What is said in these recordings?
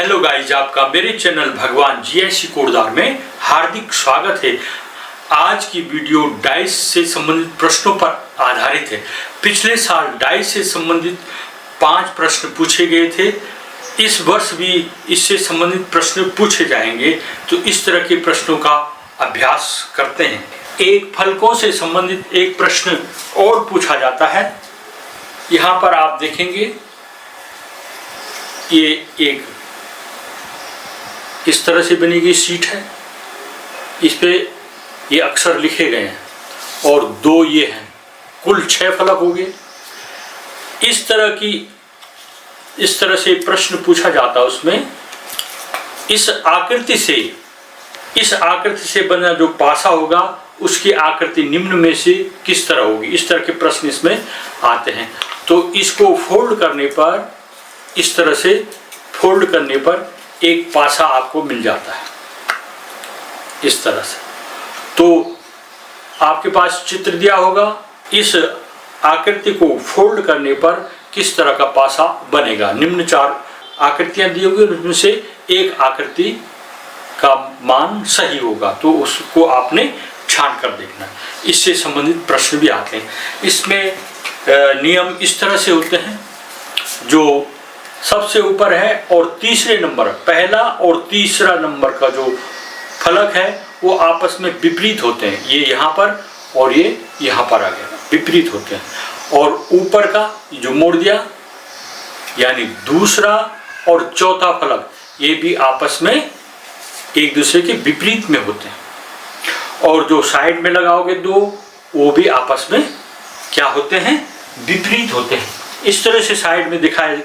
Hello guys, आपका मेरे channel भगवान जीएससी कोडदार में हार्दिक स्वागत है। आज की वीडियो डाइस से संबंधित प्रश्नों पर आधारित है। पिछले साल डाइस से संबंधित 5 प्रश्न पूछे गए थे। इस वर्ष भी इससे संबंधित प्रश्न पूछे जाएंगे, तो इस तरह के प्रश्नों का अभ्यास करते हैं। एक फलकों से संबंधित एक प्रश्न और पूछा जाता है। यहाँ पर आप देखेंगे ये एक इस तरह से बनी गई शीट है, इस पे ये अक्षर लिखे गए हैं और 2 ये हैं, कुल 6 फलक हो गए। इस तरह से प्रश्न पूछा जाता है। उसमें इस आकृति से बना जो पासा होगा उसकी आकृति निम्न में से किस तरह होगी, इस तरह के प्रश्न इसमें आते हैं। तो इसको फोल्ड करने पर, इस तरह से फोल्ड करने पर एक पासा आपको मिल जाता है इस तरह से। तो आपके पास चित्र दिया होगा, इस आकृति को फोल्ड करने पर किस तरह का पासा बनेगा। निम्न 4 आकृतियां दी होगी, उनमें से एक आकृति का मान सही होगा, तो उसको आपने छान कर देखना। इससे संबंधित प्रश्न भी आते हैं। इसमें नियम इस तरह से होते हैं, जो सबसे ऊपर है और तीसरे नंबर, पहला और तीसरा नंबर का जो फलक है वो आपस में विपरीत होते हैं। ये यहाँ पर और ये यहाँ पर आ गया, विपरीत होते हैं। और ऊपर का जो मोड़ दिया, यानी दूसरा और चौथा फलक, ये भी आपस में एक दूसरे के विपरीत में होते हैं। और जो साइड में लगाओगे 2, वो भी आपस में क्या होते हैं, विपरीत होते हैं। इस तरह से साइड में दिखाई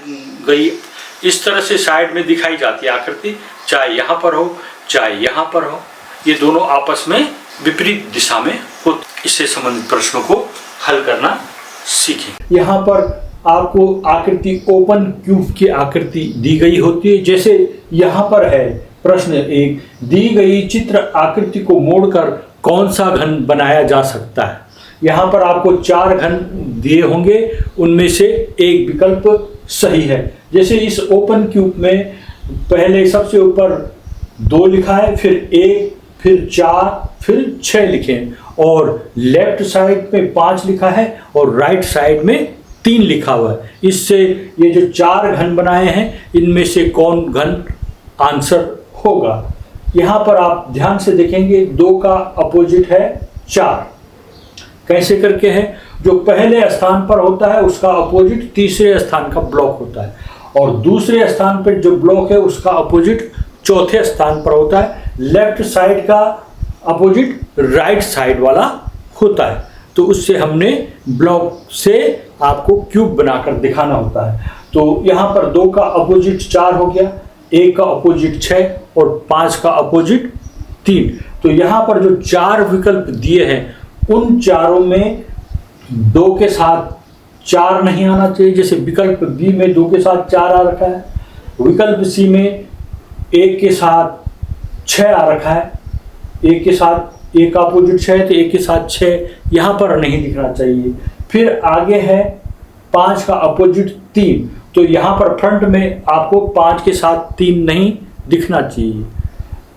गई, इस तरह से साइड में दिखाई जाती है आकृति, चाहे यहाँ पर हो चाहे यहाँ पर हो, ये दोनों आपस में विपरीत दिशा में होते। इससे संबंधित प्रश्नों को हल करना सीखें। यहाँ पर आपको आकृति ओपन क्यूब की आकृति दी गई होती है। जैसे यहाँ पर है प्रश्न 1, दी गई चित्र आकृति को मोड़कर कौन सा घन बनाया जा सकता है। यहाँ पर आपको 4 घन दिए होंगे, उनमें से एक विकल्प सही है। जैसे इस ओपन क्यूब में पहले सबसे ऊपर 2 लिखा है, फिर 1, फिर 4, फिर 6 लिखे, और लेफ्ट साइड में 5 लिखा है और राइट साइड में 3 लिखा हुआ है। इससे ये जो 4 घन बनाए हैं, इनमें से कौन घन आंसर होगा। यहाँ पर आप ध्यान से देखेंगे 2 का अपोजिट है 4। कैसे करके है, जो पहले स्थान पर होता है उसका अपोजिट तीसरे स्थान का ब्लॉक होता है, और दूसरे स्थान पर जो ब्लॉक है उसका अपोजिट चौथे स्थान पर होता है। लेफ्ट साइड का अपोजिट राइट साइड वाला होता है। तो उससे हमने ब्लॉक से आपको क्यूब बनाकर दिखाना होता है। तो यहाँ पर 2 का अपोजिट 4 हो गया, 1 का अपोजिट 6 और 5 का अपोजिट 3। तो यहाँ पर जो 4 विकल्प दिए हैं, उन चारों में 2 के साथ 4 नहीं आना चाहिए। जैसे विकल्प बी में 2 के साथ 4 आ रखा है, विकल्प सी में 1 के साथ 6 आ रखा है, 1 के साथ 1 का अपोजिट 6 है तो 1 के साथ 6 यहाँ पर नहीं दिखना चाहिए। फिर आगे है 5 का अपोजिट 3, तो यहाँ पर फ्रंट में आपको 5 के साथ 3 नहीं दिखना चाहिए।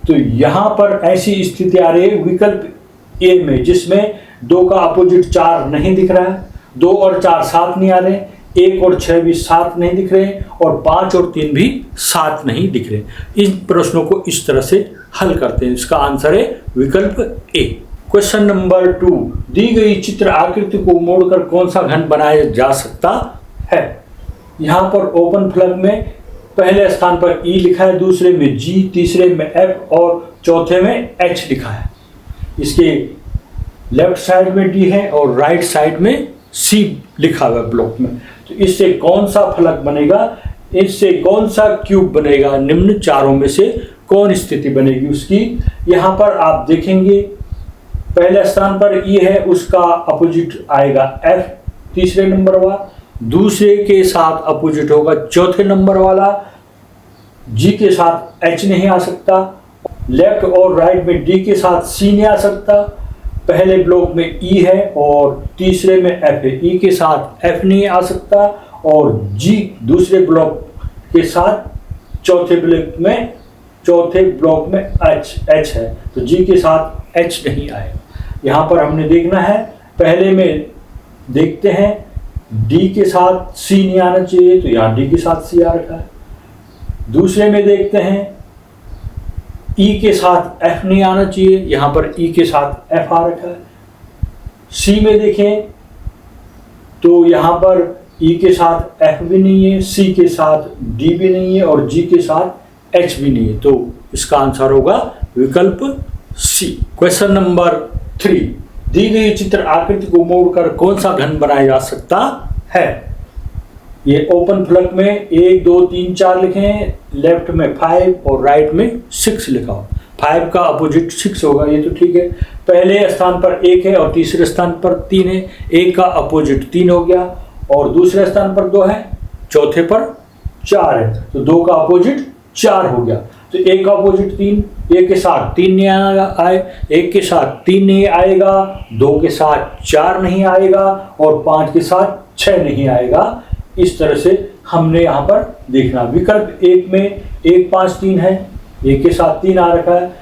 तो यहाँ पर ऐसी स्थिति आ रही है विकल्प ए में, जिसमें 2 का अपोजिट 4 नहीं दिख रहा है, 2 और 4 साथ नहीं आ रहे, 1 और 6 भी साथ नहीं दिख रहे, और 5 और 3 भी साथ नहीं दिख रहे। इन प्रश्नों को इस तरह से हल करते हैं। इसका आंसर है विकल्प ए। क्वेश्चन नंबर 2, दी गई चित्र आकृति को मोड़कर कौन सा घन बनाया जा सकता है। यहाँ पर ओपन फलक में पहले स्थान पर ई लिखा है, दूसरे में जी, तीसरे में एफ और चौथे में एच लिखा है। इसके लेफ्ट साइड में डी है और राइट साइड में सी लिखा हुआ है ब्लॉक में। तो इससे कौन सा फलक बनेगा, इससे कौन सा क्यूब बनेगा, निम्न चारों में से कौन स्थिति बनेगी उसकी। यहाँ पर आप देखेंगे पहले स्थान पर ई है, उसका अपोजिट आएगा एफ तीसरे नंबर वाला, दूसरे के साथ अपोजिट होगा चौथे नंबर वाला, जी के साथ एच नहीं आ सकता, लेफ्ट और राइट में डी के साथ सी नहीं आ सकता, पहले ब्लॉक में ई है और तीसरे में एफ है, ई के साथ एफ नहीं आ सकता, और जी दूसरे ब्लॉक के साथ चौथे ब्लॉक में H है, तो G के साथ H नहीं आएगा। यहाँ पर हमने देखना है, पहले में देखते हैं D के साथ C नहीं आना चाहिए, तो यहाँ D के साथ C आ रखा है। दूसरे में देखते हैं E के साथ F नहीं आना चाहिए, यहाँ पर E के साथ F आ रखा है। C में देखें तो यहाँ पर E के साथ F भी नहीं है, C के साथ D भी नहीं है और G के साथ H भी नहीं है, तो इसका आंसर होगा विकल्प C। क्वेश्चन नंबर 3, दी गई चित्र आकृति को मोड़कर कौन सा घन बनाया जा सकता है? ये ओपन फलक में 1 2 3 4 लिखे हैं, लेफ्ट में 5 और राइट में 6 लिखा हो। 5 का अपोजिट 6 होगा, ये तो ठीक है। पहले स्थान पर 1 है और तीसरे स्थान पर 3 है, 1 का अपोजिट 3 हो गया और दूसरे स्थान पर 2 है, चौथे पर 4 है, तो 2 का अपोजिट 4 हो गया। तो 1 का अपोजिट 3, 1 के साथ 3 नहीं आए, 1 के साथ 3 नहीं आएगा, 2 के साथ 4 नहीं आएगा और 5 के साथ 6 नहीं आएगा। इस तरह से हमने यहाँ पर देखना। विकल्प 1 में 1 5 3 है, 1 के साथ 3 आ रखा है।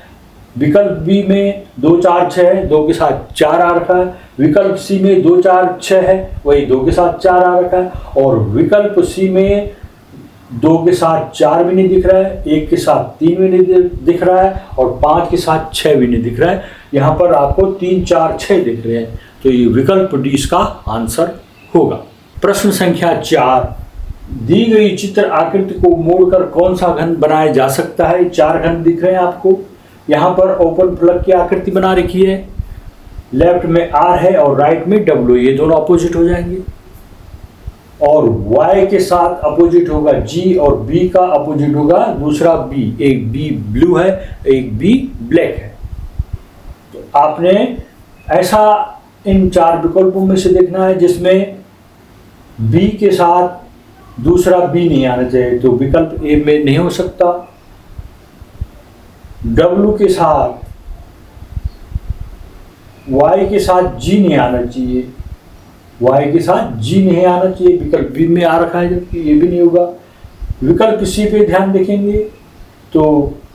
विकल्प बी में 2 4 6 है, 2 के साथ 4 आ रखा है। विकल्प सी में 2 4 6 है, वही 2 के साथ 4 आ रखा है। और विकल्प सी में 2 के साथ 4 भी नहीं दिख रहा है, 1 के साथ 3 भी नहीं दिख रहा है और 5 के साथ 6 भी नहीं दिख रहा है। यहाँ पर आपको 3 4 6 दिख रहे हैं, तो ये विकल्प डी इसका आंसर होगा। प्रश्न संख्या 4, दी गई चित्र आकृति को मोड़कर कौन सा घन बनाया जा सकता है? 4 घन दिख रहे हैं आपको। यहाँ पर ओपन फलक की आकृति बना रखी है, लेफ्ट में R है और राइट में W, ये दोनों अपोजिट हो जाएंगे। और Y के साथ अपोजिट होगा G और B का अपोजिट होगा दूसरा B। एक B ब्लू है, एक B ब्लैक है। तो आपने ऐसा इन 4 विकल्पों में से देखना है जिसमें B के साथ दूसरा B नहीं आना चाहिए, तो विकल्प A में नहीं हो सकता। W के साथ Y के साथ G नहीं आना चाहिए, Y के साथ G नहीं आना चाहिए, विकल्प B में आ रखा है जबकि ये भी नहीं होगा। विकल्प C पे ध्यान देखेंगे तो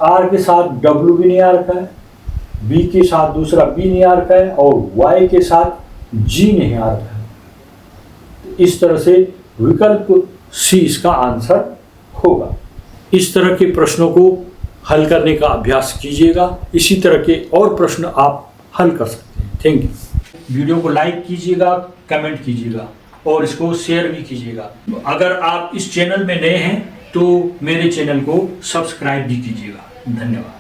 R के साथ W भी नहीं आ रखा है, B के साथ दूसरा B नहीं आ रखा है और Y के साथ G नहीं आ रखा है। इस तरह से विकल्प C इसका आंसर होगा। इस तरह के प्रश्नों को हल करने का अभ्यास कीजिएगा। इसी तरह के और प्रश्न आप हल कर सकते हैं। Thank you. वीडियो को लाइक कीजिएगा, कमेंट कीजिएगा और इसको शेयर भी कीजिएगा। अगर आप इस चैनल में नए हैं तो मेरे चैनल को सब्सक्राइब भी कीजिएगा। धन्यवाद।